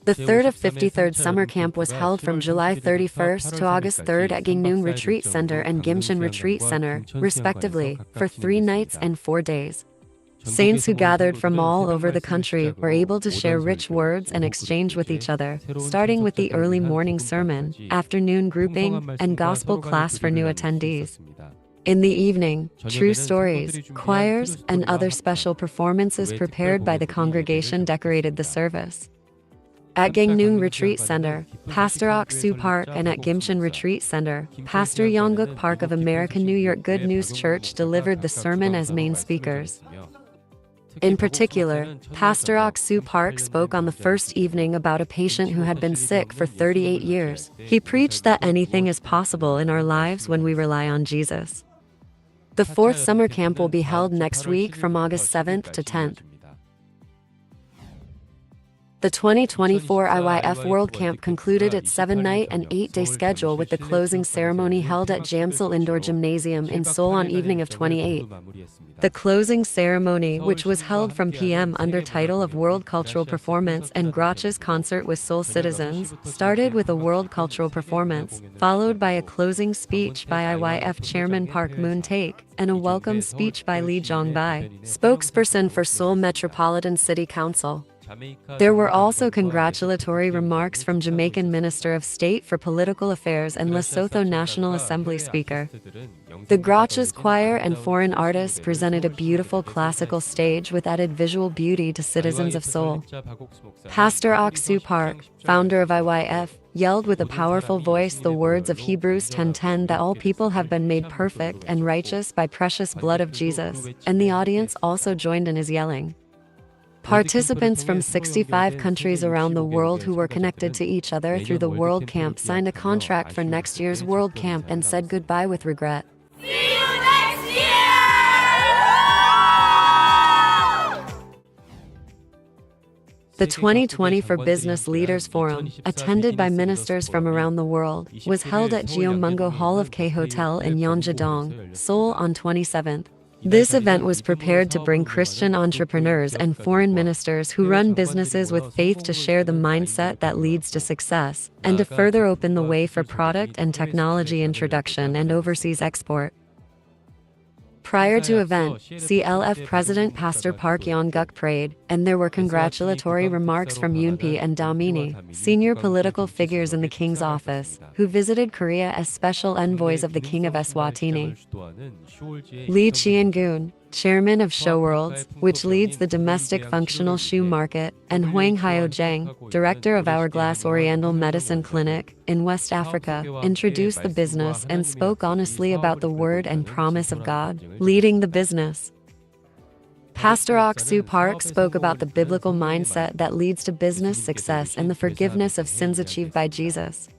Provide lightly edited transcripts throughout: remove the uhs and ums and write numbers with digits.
The third of 53rd Summer Camp was held from July 31st to August 3rd at Gangneung Retreat Center and Gimshin Retreat Center, respectively, for 3 nights and 4 days. Saints who gathered from all over the country were able to share rich words and exchange with each other, starting with the early morning sermon, afternoon grouping, and gospel class for new attendees. In the evening, true stories, choirs, and other special performances prepared by the congregation decorated the service. At Gangneung Retreat Center, Pastor Ok-soo Park, and at Gimshin Retreat Center, Pastor Yongguk Park of American New York Good News Church delivered the sermon as main speakers. In particular, Pastor Ok-soo Park spoke on the first evening about a patient who had been sick for 38 years. He preached that anything is possible in our lives when we rely on Jesus. The fourth summer camp will be held next week from August 7th to 10th. The 2024 IYF World Camp concluded its 7-night and 8-day schedule with the closing ceremony held at Jamsil Indoor Gymnasium in Seoul on evening of 28. The closing ceremony, which was held from p.m. under title of World Cultural Performance and Grotches Concert with Seoul Citizens, started with a World Cultural Performance, followed by a closing speech by IYF Chairman Park Moon-taek, and a welcome speech by Lee Jong-bai, spokesperson for Seoul Metropolitan City Council. There were also congratulatory remarks from Jamaican Minister of State for Political Affairs and Lesotho National Assembly Speaker. The Grotches Choir and foreign artists presented a beautiful classical stage with added visual beauty to citizens of Seoul. Pastor Ok-soo Park, founder of IYF, yelled with a powerful voice the words of Hebrews 10:10 that all people have been made perfect and righteous by precious blood of Jesus, and the audience also joined in his yelling. Participants from 65 countries around the world who were connected to each other through the World Camp signed a contract for next year's World Camp and said goodbye with regret. See you next year! The 2020 For Business Leaders Forum, attended by ministers from around the world, was held at Gyeongmungo Hall of K Hotel in Yeonjadong, Seoul on 27th. This event was prepared to bring Christian entrepreneurs and foreign ministers who run businesses with faith to share the mindset that leads to success, and to further open the way for product and technology introduction and overseas export. Prior to event, CLF President Pastor Park Yongguk prayed, and there were congratulatory remarks from Yoonpi and Damini, senior political figures in the King's office, who visited Korea as special envoys of the King of Eswatini. Lee Chien-gun, chairman of Showworlds, which leads the domestic functional shoe market, and Hwang Hyo-jang, director of Hourglass Oriental Medicine Clinic in West Africa, introduced the business and spoke honestly about the word and promise of God, leading the business. Pastor Ok-soo Park spoke about the biblical mindset that leads to business success and the forgiveness of sins achieved by Jesus.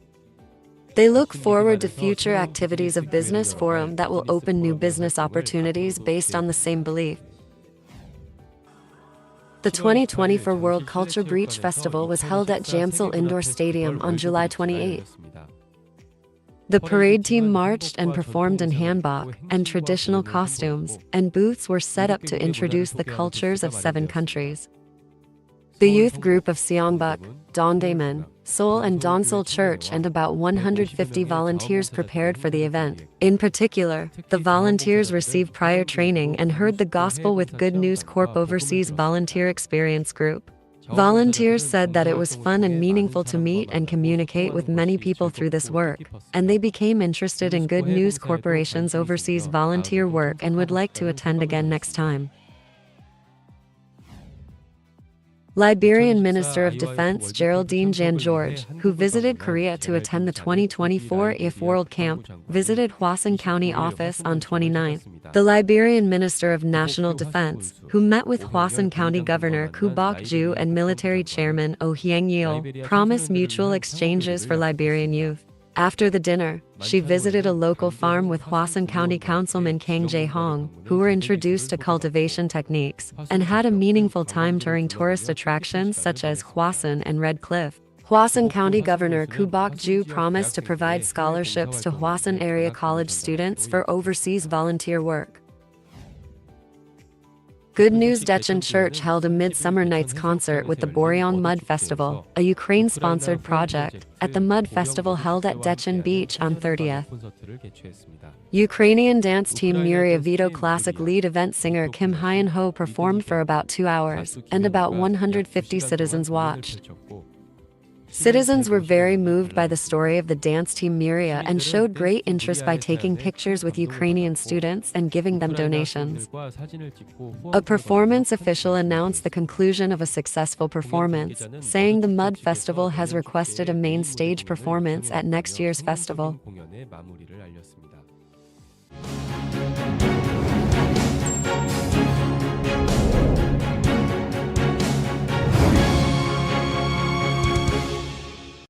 They look forward to future activities of Business Forum that will open new business opportunities based on the same belief. The 2024 World Culture Breach Festival was held at Jamsil Indoor Stadium on July 28. The parade team marched and performed in hanbok and traditional costumes, and booths were set up to introduce the cultures of 7 countries. The youth group of Seongbuk, Dongdaemun, Seoul and Donsol Church and about 150 volunteers prepared for the event. In particular, the volunteers received prior training and heard the gospel with Good News Corp Overseas Volunteer Experience Group. Volunteers said that it was fun and meaningful to meet and communicate with many people through this work, and they became interested in Good News Corporation's overseas volunteer work and would like to attend again next time. Liberian Minister of Defense Geraldine Jan-George, who visited Korea to attend the 2024 IF World Camp, visited Hwasun County office on 29th. The Liberian Minister of National Defense, who met with Hwasun County Governor Koo Bok-ju and Military Chairman Oh Hyang-yeol, promised mutual exchanges for Liberian youth. After the dinner, she visited a local farm with Hwasun County Councilman Kang Jae-hong, who were introduced to cultivation techniques, and had a meaningful time touring tourist attractions such as Hwasun and Red Cliff. Hwasun County Governor Koo Bok-ju promised to provide scholarships to Hwasun area college students for overseas volunteer work. Good News Dechen Church held a Midsummer Nights concert with the Boryong Mud Festival, a Ukraine-sponsored project, at the Mud Festival held at Dechen Beach on 30th. Ukrainian dance team Myria Vito Classic lead event singer Kim Hyun-ho performed for about 2 hours, and about 150 citizens watched. Citizens were very moved by the story of the dance team Myria and showed great interest by taking pictures with Ukrainian students and giving them donations. A performance official announced the conclusion of a successful performance, saying the Mud Festival has requested a main stage performance at next year's festival.